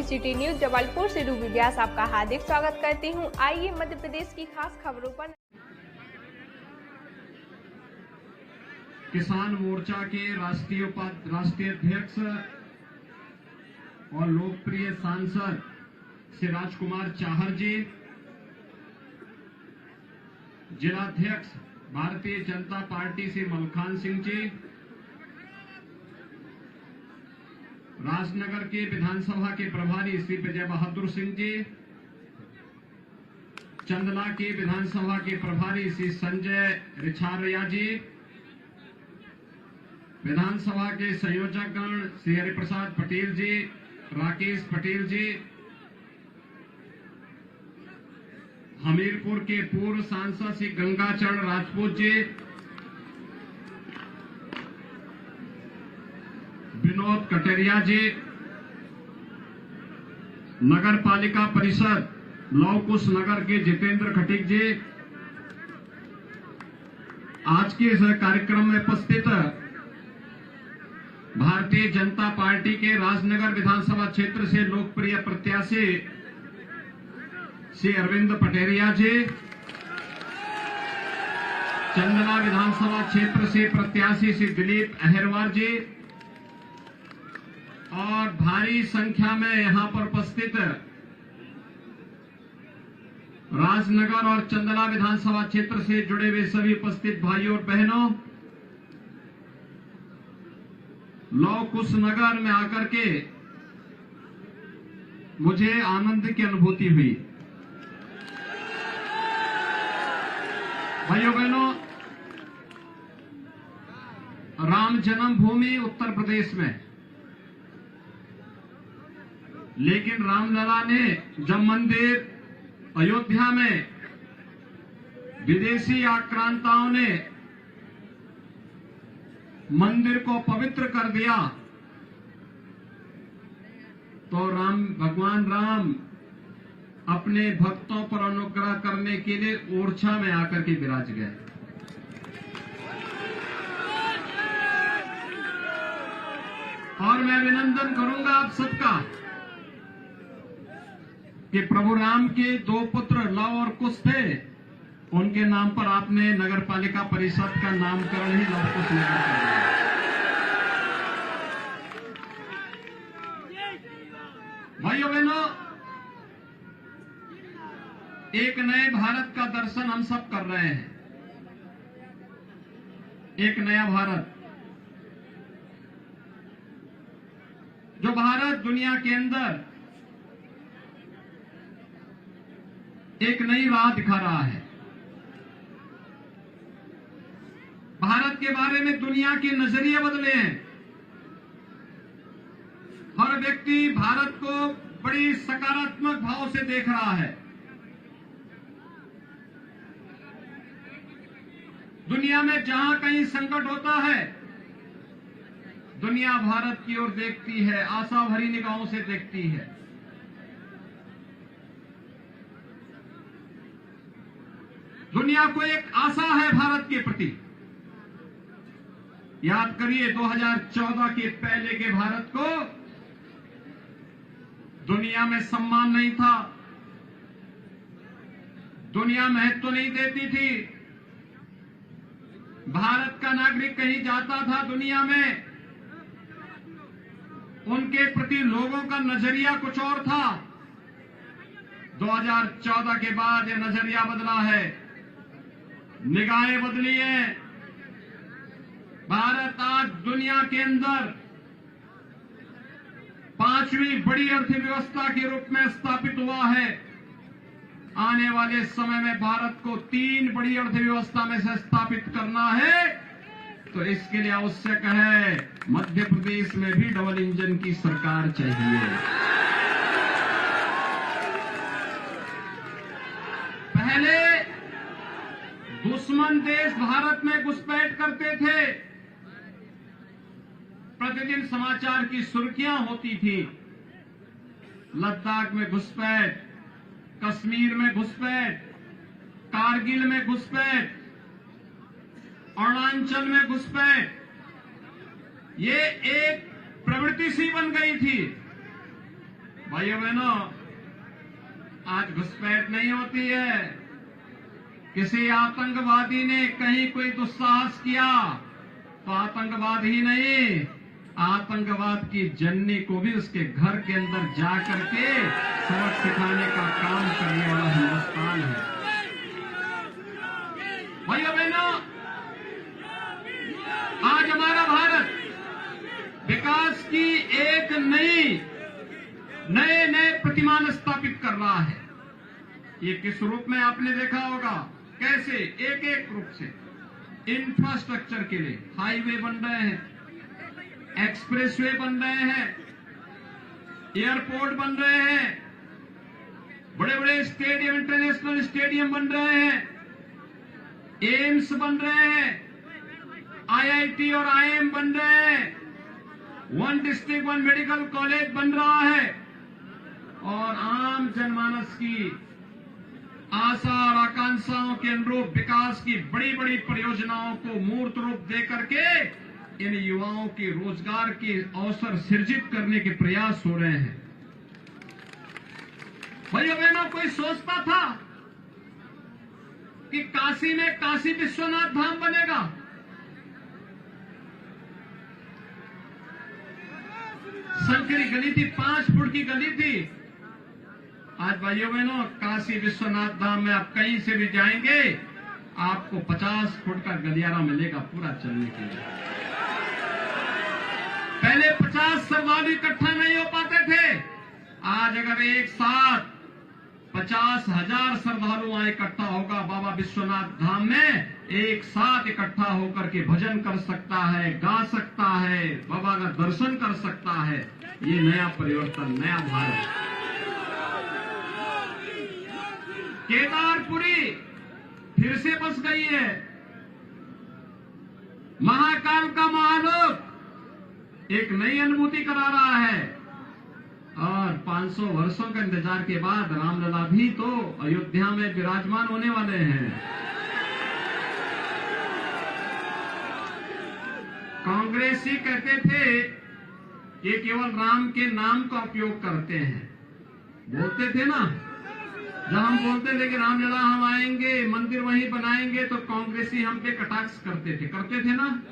City news Jabalpur से Ruby व्यास आपका हार्दिक स्वागत करती हूं। आइए मध्य प्रदेश की खास खबरों पर। किसान मोर्चा के राष्ट्रीय अध्यक्ष और लोकप्रिय सांसद श्री राजकुमार चाहर जी, जिलाध्यक्ष भारतीय जनता पार्टी से मलखान सिंह जी, राजनगर के विधानसभा के प्रभारी श्री विजय बहादुर सिंह जी, चंदला के विधानसभा के प्रभारी श्री संजय रिछारिया जी, विधानसभा के संयोजकगण श्री हरिप्रसाद पटेल जी, राकेश पटेल जी, हमीरपुर के पूर्व सांसद श्री गंगाचरण राजपूत जी, विनोद कटेरिया जी, नगर पालिका परिषद लौकुश नगर के जितेंद्र खटीक जी, आज के इस कार्यक्रम में उपस्थित भारतीय जनता पार्टी के राजनगर विधानसभा क्षेत्र से लोकप्रिय प्रत्याशी श्री अरविंद पटेरिया जी, चंदला विधानसभा क्षेत्र से प्रत्याशी श्री दिलीप अहिरवार जी और भारी संख्या में यहां पर उपस्थित राजनगर और चंदला विधानसभा क्षेत्र से जुड़े हुए सभी उपस्थित भाइयों और बहनों, लौकुश नगर में आकर के मुझे आनंद की अनुभूति हुई। भाइयों बहनों, राम जन्मभूमि उत्तर प्रदेश में, लेकिन रामलला ने जब मंदिर अयोध्या में विदेशी आक्रांताओं ने मंदिर को पवित्र कर दिया, तो भगवान राम अपने भक्तों पर अनुग्रह करने के लिए ओरछा में आकर के विराज गए। और मैं अभिनंदन करूंगा आप सबका कि प्रभु राम के दो पुत्र लव और कुश थे, उनके नाम पर आपने नगर पालिका परिषद का नामकरण ही लव कुश नगर कर दिया। भाइयों बहनों, एक नए भारत का दर्शन हम सब कर रहे हैं। एक नया भारत, जो भारत दुनिया के अंदर एक नई राह दिखा रहा है। भारत के बारे में दुनिया के नजरिए बदले हैं। हर व्यक्ति भारत को बड़ी सकारात्मक भाव से देख रहा है। दुनिया में जहां कहीं संकट होता है, दुनिया भारत की ओर देखती है, आशा भरी निगाहों से देखती है। दुनिया को एक आशा है भारत के प्रति। याद करिए 2014 के पहले के भारत को दुनिया में सम्मान नहीं था, दुनिया महत्व नहीं देती थी। भारत का नागरिक कहीं जाता था दुनिया में, उनके प्रति लोगों का नजरिया कुछ और था। 2014 के बाद यह नजरिया बदला है, निगाहें बदली हैं। भारत आज दुनिया के अंदर 5वीं बड़ी अर्थव्यवस्था के रूप में स्थापित हुआ है। आने वाले समय में भारत को 3 बड़ी अर्थव्यवस्था में से स्थापित करना है, तो इसके लिए आवश्यक है मध्य प्रदेश में भी डबल इंजन की सरकार चाहिए। पहले दुश्मन देश भारत में घुसपैठ करते थे, प्रतिदिन समाचार की सुर्खियां होती थी। लद्दाख में घुसपैठ, कश्मीर में घुसपैठ, कारगिल में घुसपैठ, अरुणाचल में घुसपैठ, ये एक प्रवृत्ति सी बन गई थी। भाइयों बहनों, आज घुसपैठ नहीं होती है। किसी आतंकवादी ने कहीं कोई दुस्साहस किया तो आतंकवाद ही नहीं, आतंकवाद की जननी को भी उसके घर के अंदर जा करके सबक सिखाने का काम करने वाला हिंदुस्तान है। भाइयों बहनों, आज हमारा भारत विकास की एक नए प्रतिमान स्थापित कर रहा है। ये किस रूप में आपने देखा होगा, कैसे एक एक रूप से इंफ्रास्ट्रक्चर के लिए हाईवे बन रहे हैं, एक्सप्रेसवे बन रहे हैं, एयरपोर्ट बन रहे हैं, बड़े बड़े स्टेडियम, इंटरनेशनल स्टेडियम बन रहे हैं, एम्स बन रहे हैं, आईआईटी और आईएम बन रहे हैं, one district one medical college बन रहा है और आम जनमानस की आशा और आकांक्षाओं के अनुरूप विकास की बड़ी बड़ी परियोजनाओं को मूर्त रूप दे करके इन युवाओं के रोजगार के अवसर सृजित करने के प्रयास हो रहे हैं। भाइयों बहनों, कोई सोचता था कि काशी में काशी विश्वनाथ धाम बनेगा? संकरी गली थी, 5 फुट की गली थी। आज भाइयों बहनों, काशी विश्वनाथ धाम में आप कहीं से भी जाएंगे, आपको 50 फुट का गलियारा मिलेगा पूरा चलने के लिए। पहले 50 श्रद्धालु इकट्ठा नहीं हो पाते थे, आज अगर एक साथ 50,000 श्रद्धालु वहां इकट्ठा होगा बाबा विश्वनाथ धाम में, एक साथ इकट्ठा होकर के भजन कर सकता है, गा सकता है, बाबा का दर्शन कर सकता है। ये नया परिवर्तन, नया भारत। केदारपुरी फिर से बस गई है। महाकाल का महालोक एक नई अनुभूति करा रहा है और 500 वर्षों के इंतजार के बाद रामलला भी तो अयोध्या में विराजमान होने वाले हैं। कांग्रेसी कहते थे ये केवल राम के नाम का उपयोग करते हैं, बोलते थे ना, जब हम बोलते थे कि रामलला हम आएंगे, मंदिर वहीं बनाएंगे, तो कांग्रेसी हम पे कटाक्ष करते थे ना।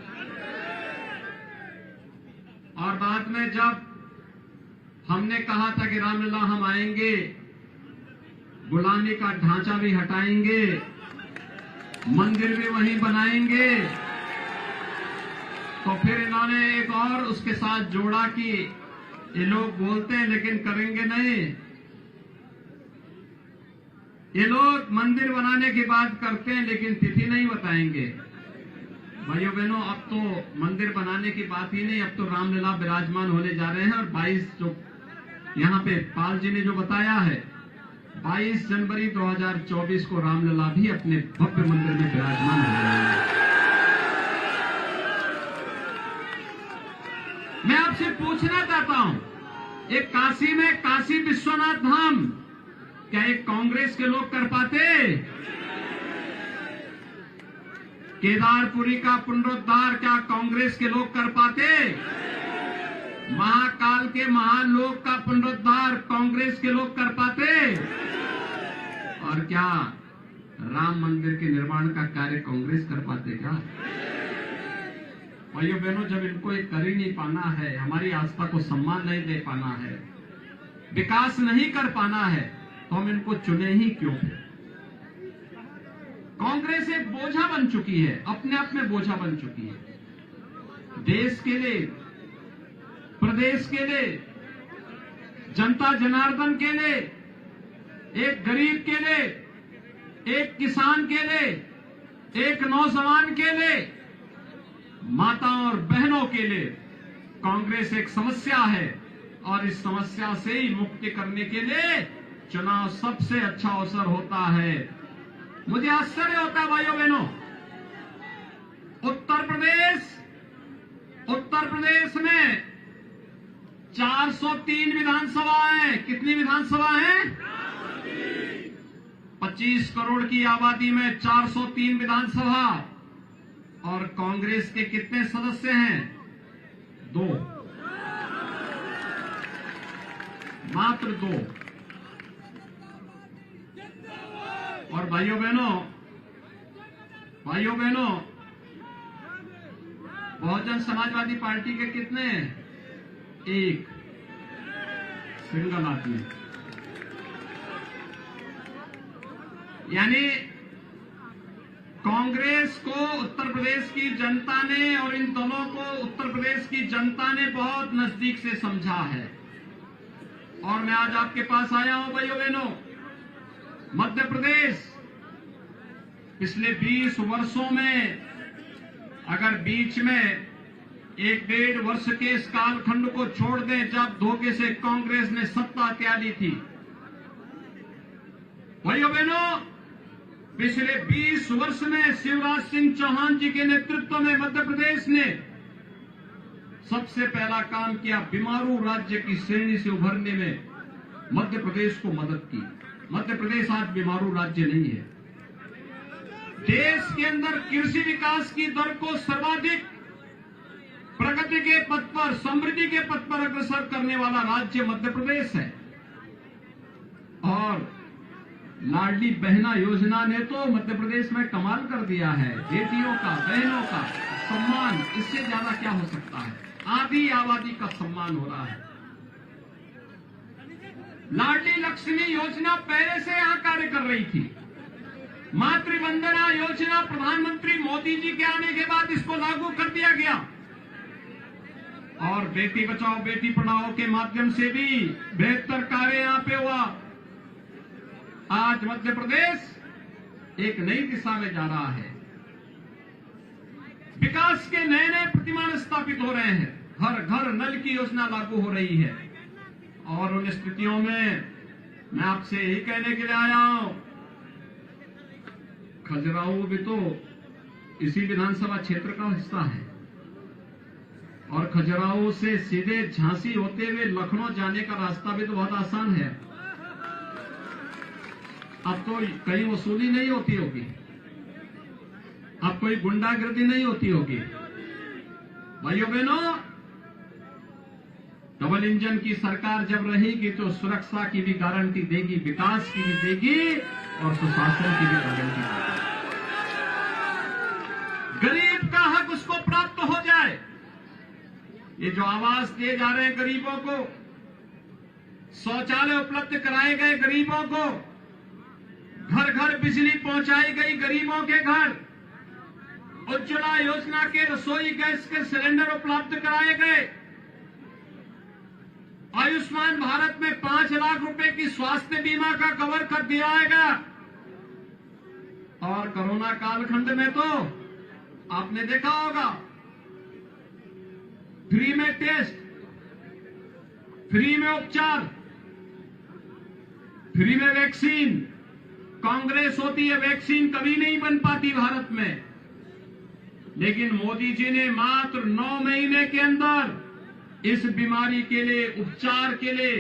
और बाद में जब हमने कहा था कि रामलला हम आएंगे, गुलामी का ढांचा भी हटाएंगे, मंदिर भी वहीं बनाएंगे, तो फिर इन्होंने एक और उसके साथ जोड़ा कि ये लोग बोलते हैं लेकिन करेंगे नहीं। ये लोग मंदिर बनाने की बात करते हैं लेकिन तिथि नहीं बताएंगे। भाइयों बहनों, अब तो मंदिर बनाने की बात ही नहीं, अब तो रामलला विराजमान होने जा रहे हैं। और 22 जो यहाँ पे पाल जी ने जो बताया है, 22 जनवरी 2024 को रामलला भी अपने भव्य मंदिर में विराजमान हो रहे हैं। मैं आपसे पूछना चाहता हूं, एक काशी में काशी विश्वनाथ धाम क्या एक कांग्रेस के लोग कर पाते? केदारपुरी का पुनरुद्धार क्या कांग्रेस के लोग कर पाते? महाकाल के महालोक का पुनरुद्धार कांग्रेस के लोग कर पाते? और क्या राम मंदिर के निर्माण का कार्य कांग्रेस कर पाते क्या? भाइयों बहनों, जब इनको ये कर ही नहीं पाना है, हमारी आस्था को सम्मान नहीं दे पाना है, विकास नहीं कर पाना है, तो हम इनको चुने ही क्यों? कांग्रेस एक बोझा बन चुकी है, अपने आप में बोझा बन चुकी है। देश के लिए, प्रदेश के लिए, जनता जनार्दन के लिए, एक गरीब के लिए, एक किसान के लिए, एक नौजवान के लिए, माताओं और बहनों के लिए कांग्रेस एक समस्या है। और इस समस्या से ही मुक्ति करने के लिए चुनाव सबसे अच्छा अवसर होता है। मुझे आश्चर्य होता है भाइयों बहनों, उत्तर प्रदेश में 403 विधानसभा है। कितनी विधानसभा है? 25 करोड़ की आबादी में 403 विधानसभा। और कांग्रेस के कितने सदस्य हैं? 2। मात्र 2। और भाइयों बहनों, बहुजन समाजवादी पार्टी के कितने हैं? 1 सिंगल आदमी। यानी कांग्रेस को उत्तर प्रदेश की जनता ने और इन दलों को उत्तर प्रदेश की जनता ने बहुत नजदीक से समझा है। और मैं आज आपके पास आया हूं भाइयों बहनों। मध्य प्रदेश पिछले 20 वर्षों में अगर बीच में 1-1.5 वर्ष के इस कालखंड को छोड़ दें जब धोखे से कांग्रेस ने सत्ता त्यागी थी, भाइयों बहनों, पिछले 20 वर्ष में शिवराज सिंह चौहान जी के नेतृत्व में मध्य प्रदेश ने सबसे पहला काम किया, बीमारू राज्य की श्रेणी से उभरने में मध्य प्रदेश को मदद की। मध्य प्रदेश आज बीमारू राज्य नहीं है। देश के अंदर कृषि विकास की दर को सर्वाधिक प्रगति के पथ पर, समृद्धि के पथ पर अग्रसर करने वाला राज्य मध्य प्रदेश है। और लाडली बहना योजना ने तो मध्य प्रदेश में कमाल कर दिया है। बेटियों का, बहनों का सम्मान, इससे ज्यादा क्या हो सकता है? आधी आबादी का सम्मान हो रहा है। लाडली लक्ष्मी योजना पहले से यहां कार्य कर रही थी। मातृ वंदना योजना प्रधानमंत्री मोदी जी के आने के बाद इसको लागू कर दिया गया। और बेटी बचाओ बेटी पढ़ाओ के माध्यम से भी बेहतर कार्य यहां पे हुआ। आज मध्य प्रदेश एक नई दिशा में जा रहा है। विकास के नए नए प्रतिमान स्थापित हो रहे हैं। हर घर नल की योजना लागू हो रही है। और उन स्थितियों में मैं आपसे यही कहने के लिए आया हूं, खजुराहो भी तो इसी विधानसभा क्षेत्र का हिस्सा है। और खजुराहो से सीधे झांसी होते हुए लखनऊ जाने का रास्ता भी तो बहुत आसान है। अब तो कहीं वसूली नहीं होती होगी, अब कोई गुंडागर्दी नहीं होती होगी। भाइयों बहनों, डबल इंजन की सरकार जब रहेगी तो सुरक्षा की भी गारंटी देगी, विकास की भी देगी और सुशासन की भी गारंटी देगी। गरीब का हक उसको प्राप्त हो जाए। ये जो आवास दिए जा रहे हैं गरीबों को, शौचालय उपलब्ध कराए गए गरीबों को, घर घर बिजली पहुंचाई गई गरीबों के घर, उज्ज्वला योजना के रसोई गैस के सिलेंडर उपलब्ध कराए गए, आयुष्मान भारत में 5 लाख रुपए की स्वास्थ्य बीमा का कवर कर दिया जाएगा। और कोरोना कालखंड में तो आपने देखा होगा, फ्री में टेस्ट, फ्री में उपचार, फ्री में वैक्सीन। कांग्रेस होती है वैक्सीन कभी नहीं बन पाती भारत में, लेकिन मोदी जी ने मात्र 9 महीने के अंदर इस बीमारी के लिए, उपचार के लिए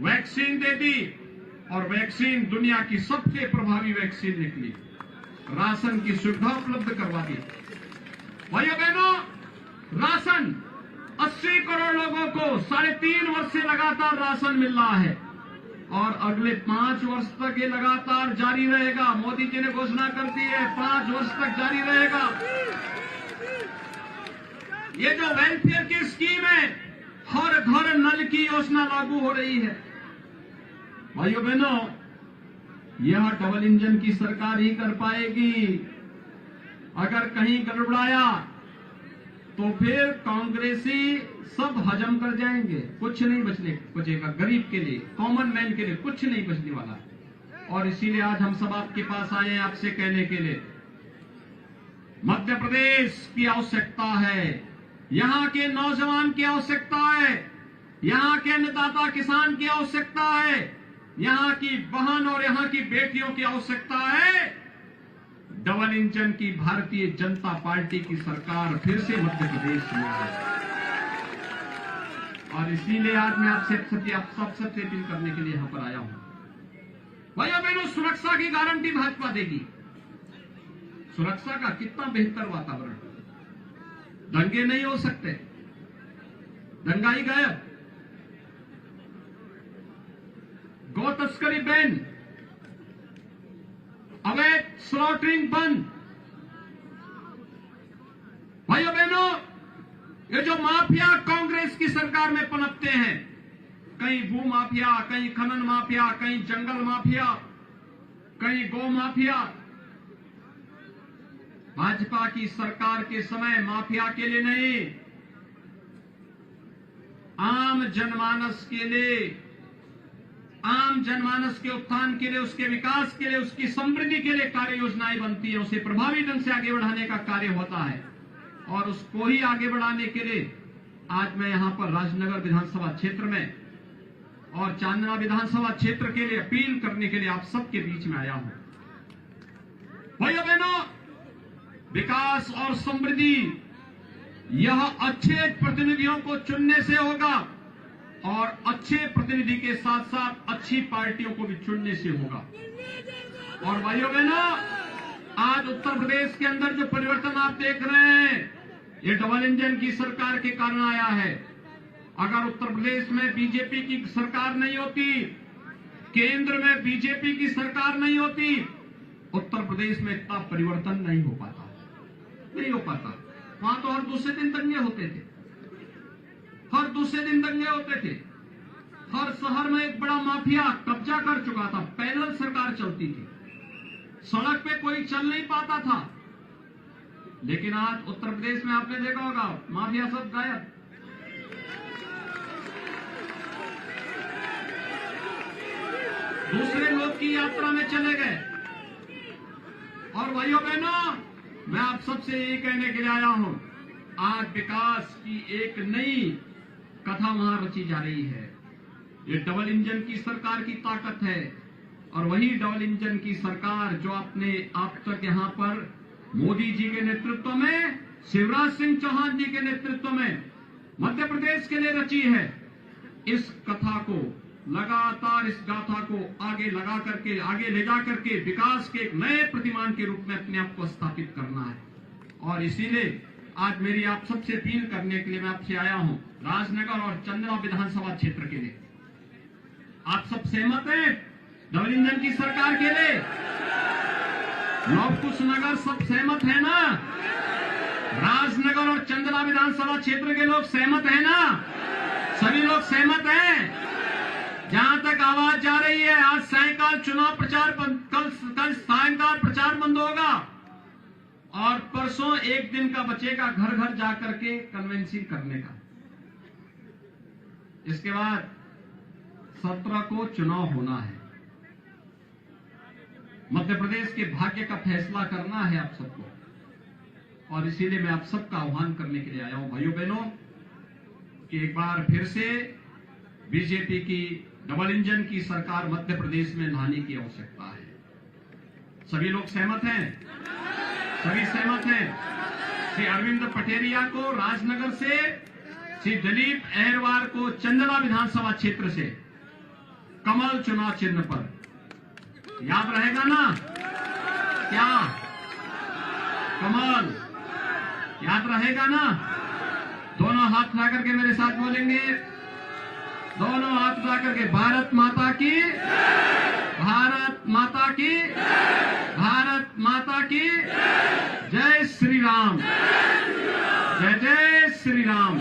वैक्सीन दे दी। और वैक्सीन दुनिया की सबसे प्रभावी वैक्सीन निकली। राशन की सुविधा उपलब्ध करवा दी। भाइयों बहनों, राशन 80 करोड़ लोगों को 3.5 वर्ष से लगातार राशन मिल रहा है और अगले 5 वर्ष तक ये लगातार जारी रहेगा। मोदी जी ने घोषणा कर दी है 5 वर्ष तक जारी रहेगा। ये जो वेलफेयर की स्कीम है, हर घर नल की योजना लागू हो रही है। भाइयों बहनों, यह डबल इंजन की सरकार ही कर पाएगी। अगर कहीं गड़बड़ाया तो फिर कांग्रेसी सब हजम कर जाएंगे, कुछ नहीं बचेगा। गरीब के लिए, कॉमन मैन के लिए कुछ नहीं बचने वाला। और इसीलिए आज हम सब आपके पास आए हैं आपसे कहने के लिए, मध्य प्रदेश की आवश्यकता है, यहां के नौजवान की आवश्यकता है, यहां के अन्नदाता किसान की आवश्यकता है, यहां की बहन और यहां की बेटियों की आवश्यकता है। डबल इंजन की भारतीय जनता पार्टी की सरकार फिर से मध्य प्रदेश में है। और इसीलिए आज मैं आप सबसे अपील करने के लिए यहां पर आया हूं। भाइयों बहनों, सुरक्षा की गारंटी भाजपा देगी। सुरक्षा का कितना बेहतर वातावरण, दंगे नहीं हो सकते, दंगाई गायब। गो तस्करी बैन, अवैध स्लॉटरिंग बंद। भाइयों बहनों, ये जो माफिया कांग्रेस की सरकार में पनपते हैं, कहीं भू माफिया, कहीं खनन माफिया, कहीं जंगल माफिया, कहीं गौ माफिया, भाजपा की सरकार के समय माफिया के लिए नहीं, आम जनमानस के लिए, आम जनमानस के उत्थान के लिए, उसके विकास के लिए, उसकी समृद्धि के लिए कार्य योजनाएं बनती है, उसे प्रभावी ढंग से आगे बढ़ाने का कार्य होता है। और उसको ही आगे बढ़ाने के लिए आज मैं यहां पर राजनगर विधानसभा क्षेत्र में और चांदना विधानसभा क्षेत्र के लिए अपील करने के लिए आप सबके बीच में आया हूं। भाइयों बहनों, विकास और समृद्धि यह अच्छे प्रतिनिधियों को चुनने से होगा और अच्छे प्रतिनिधि के साथ साथ अच्छी पार्टियों को भी चुनने से होगा। और भाइयों बहनों, आज उत्तर प्रदेश के अंदर जो परिवर्तन आप देख रहे हैं, ये डबल इंजन की सरकार के कारण आया है। अगर उत्तर प्रदेश में बीजेपी की सरकार नहीं होती, केंद्र में बीजेपी की सरकार नहीं होती, उत्तर प्रदेश में इतना परिवर्तन नहीं हो पाता, नहीं हो पाता। वहां तो हर दूसरे दिन दंगे होते थे, हर दूसरे दिन दंगे होते थे। हर शहर में एक बड़ा माफिया कब्जा कर चुका था, पैदल सरकार चलती थी, सड़क पे कोई चल नहीं पाता था। लेकिन आज उत्तर प्रदेश में आपने देखा होगा, माफिया सब गायब। दूसरे लोग की यात्रा में चले गए। और भाइयों बहनों, मैं आप सबसे यही कहने के लिए आया हूं, आज विकास की एक नई कथा वहां रची जा रही है। ये डबल इंजन की सरकार की ताकत है और वही डबल इंजन की सरकार जो आपने आप तक यहां पर मोदी जी के नेतृत्व में, शिवराज सिंह चौहान जी के नेतृत्व में मध्य प्रदेश के लिए रची है। इस कथा को लगातार, इस गाथा को आगे लगा करके, आगे ले जा करके विकास के एक नए प्रतिमान के रूप में अपने आप को स्थापित करना है। और इसीलिए आज मेरी आप सबसे अपील करने के लिए मैं आपसे आया हूं, राजनगर और चंदना विधानसभा क्षेत्र के लिए। आप सब सहमत हैं डबल इंजन की सरकार के लिए? लवकुश नगर सब सहमत है ना? राजनगर और चंदना विधानसभा क्षेत्र के लोग सहमत है ना? सभी लोग सहमत हैं? जहां तक आवाज जा रही है, आज सायंकाल चुनाव प्रचार बंद, कल सायंकाल प्रचार बंद होगा और परसों एक दिन का बचेगा घर घर जाकर के कन्वेंसिंग करने का। इसके बाद 17 को चुनाव होना है। मध्य प्रदेश के भाग्य का फैसला करना है आप सबको। और इसीलिए मैं आप सबका आह्वान करने के लिए आया हूं भाइयों बहनों कि एक बार फिर से बीजेपी की डबल इंजन की सरकार मध्य प्रदेश में लाने की आवश्यकता है। सभी लोग सहमत हैं? सभी सहमत हैं? श्री अरविंद पटेरिया को राजनगर से, श्री दिलीप अहरवार को चंदना विधानसभा क्षेत्र से कमल चुनाव चिन्ह पर। याद रहेगा ना? क्या कमल याद रहेगा ना? दोनों हाथ ला करके मेरे साथ बोलेंगे, दोनों हाथ ला करके, भारत माता की, भारत माता की, भारत माता की जय श्री राम, जय जय श्री राम।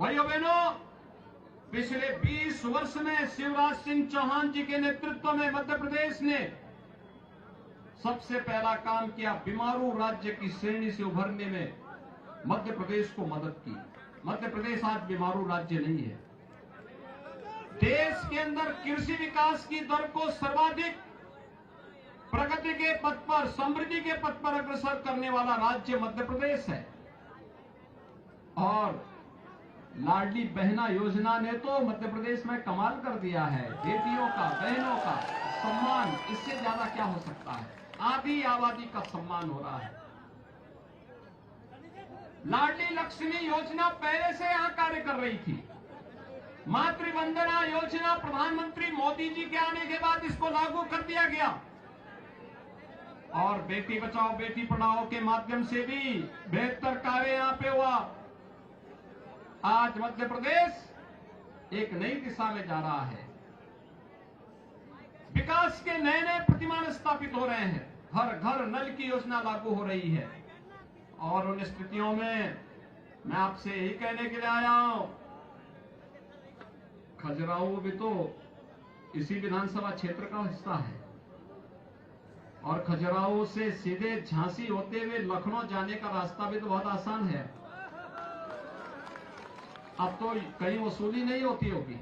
भाइयों बहनों, पिछले 20 वर्ष में शिवराज सिंह चौहान जी के नेतृत्व में मध्य प्रदेश ने सबसे पहला काम किया, बीमारू राज्य की श्रेणी से उभरने में मध्य प्रदेश को मदद की। मध्य प्रदेश आज बीमारू राज्य नहीं है। देश के अंदर कृषि विकास की दर को सर्वाधिक प्रगति के पथ पर, समृद्धि के पथ पर अग्रसर करने वाला राज्य मध्य प्रदेश है। और लाडली बहना योजना ने तो मध्य प्रदेश में कमाल कर दिया है। बेटियों का, बहनों का सम्मान, इससे ज्यादा क्या हो सकता है? आधी आबादी का सम्मान हो रहा है। लाडली लक्ष्मी योजना पहले से यहां कार्य कर रही थी। मातृवंदना योजना प्रधानमंत्री मोदी जी के आने के बाद इसको लागू कर दिया गया और बेटी बचाओ बेटी पढ़ाओ के माध्यम से भी बेहतर कार्य यहां पे हुआ। आज मध्य प्रदेश एक नई दिशा में जा रहा है। विकास के नए नए प्रतिमान स्थापित हो रहे हैं। हर घर नल की योजना लागू हो रही है और उन स्थितियों में मैं आपसे यही कहने के लिए आया हूं, खजुराहो भी तो इसी विधानसभा क्षेत्र का हिस्सा है और खजुराहो से सीधे झांसी होते हुए लखनऊ जाने का रास्ता भी तो बहुत आसान है। अब तो कहीं वसूली नहीं होती होगी,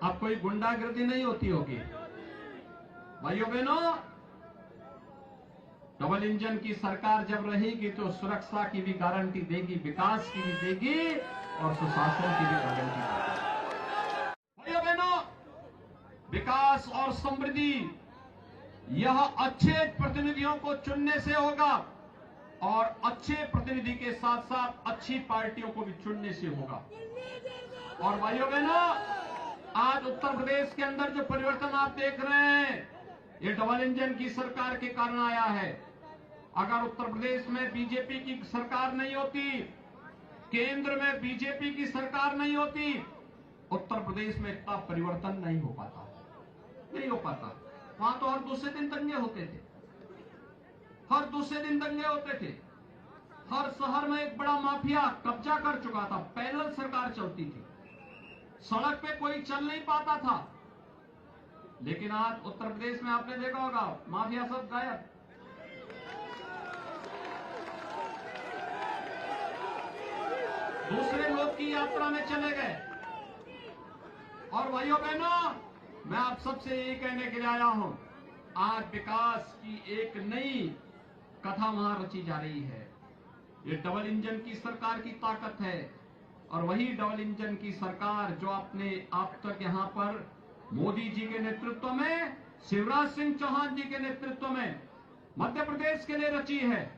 अब कोई गुंडागर्दी नहीं होती होगी। भाइयों बहनों, डबल इंजन की सरकार जब रहेगी तो सुरक्षा की भी गारंटी देगी, विकास की भी देगी और सुशासन की भी गारंटी देगी। भाइयों बहनों, विकास और समृद्धि यह अच्छे प्रतिनिधियों को चुनने से होगा और अच्छे प्रतिनिधि के साथ साथ अच्छी पार्टियों को भी चुनने से होगा। और भाइयों बहनों, आज उत्तर प्रदेश के अंदर जो परिवर्तन आप देख रहे हैं, ये डबल इंजन की सरकार के कारण आया है। अगर उत्तर प्रदेश में बीजेपी की सरकार नहीं होती, केंद्र में बीजेपी की सरकार नहीं होती, उत्तर प्रदेश में इतना परिवर्तन नहीं हो पाता, नहीं हो पाता। वहां तो हर दूसरे दिन दंगे होते थे, हर दूसरे दिन दंगे होते थे। हर शहर में एक बड़ा माफिया कब्जा कर चुका था, पैरेलल सरकार चलती थी, सड़क पे कोई चल नहीं पाता था। लेकिन आज उत्तर प्रदेश में आपने देखा होगा, माफिया सब गायब। दूसरे लोग की यात्रा में चले गए। और भाइयों बहनों, मैं आप सबसे यही कहने के लिए आया हूं, आज विकास की एक नई कथा वहां रची जा रही है। ये डबल इंजन की सरकार की ताकत है और वही डबल इंजन की सरकार जो आपने आप तक यहां पर मोदी जी के नेतृत्व में, शिवराज सिंह चौहान जी के नेतृत्व में मध्य प्रदेश के लिए रची है।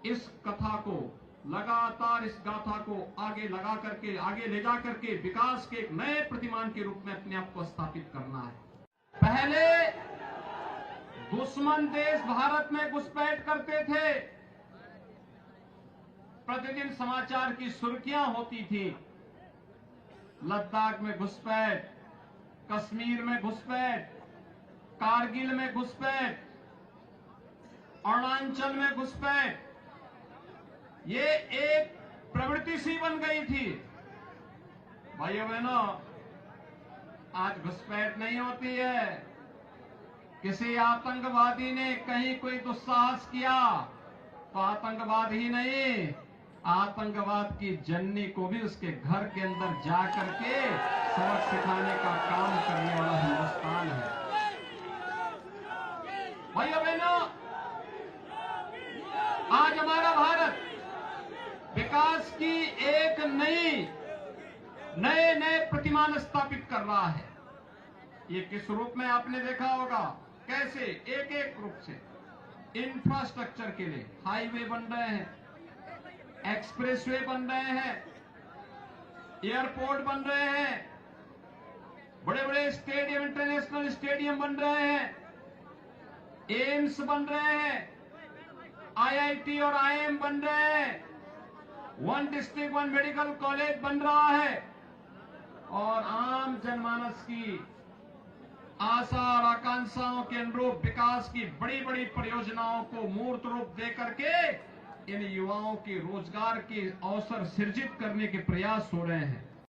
इस कथा को लगातार, इस गाथा को आगे लगा करके, आगे ले जा करके विकास के एक नए प्रतिमान के रूप में अपने आप को स्थापित करना है। पहले दुश्मन देश भारत में घुसपैठ करते थे, प्रतिदिन समाचार की सुर्खियां होती थी, लद्दाख में घुसपैठ, कश्मीर में घुसपैठ, कारगिल में घुसपैठ, अरुणाचल में घुसपैठ। ये एक प्रवृत्ति सी बन गई थी। भाइयों बहनों, आज घुसपैठ नहीं होती है। किसी आतंकवादी ने कहीं कोई दुस्साहस किया तो आतंकवाद ही नहीं, आतंकवाद की जननी को भी उसके घर के अंदर जा करके सबक सिखाने का काम करने वाला हिंदुस्तान है। भाइयों बहनों, आज हमारा भारत विकास की एक नए नए प्रतिमान स्थापित कर रहा है। ये किस रूप में आपने देखा होगा, कैसे एक एक रूप से इंफ्रास्ट्रक्चर के लिए हाईवे बन रहे हैं, एक्सप्रेसवे बन रहे हैं, एयरपोर्ट बन रहे हैं, बड़े बड़े स्टेडियम, इंटरनेशनल स्टेडियम बन रहे हैं, एम्स बन रहे हैं, आईआईटी और आईएम बन रहे हैं, one district one medical college बन रहा है और आम जनमानस की आशा और आकांक्षाओं के अनुरूप विकास की बड़ी बड़ी परियोजनाओं को मूर्त रूप दे करके इन युवाओं के रोजगार के अवसर सृजित करने के प्रयास हो रहे हैं।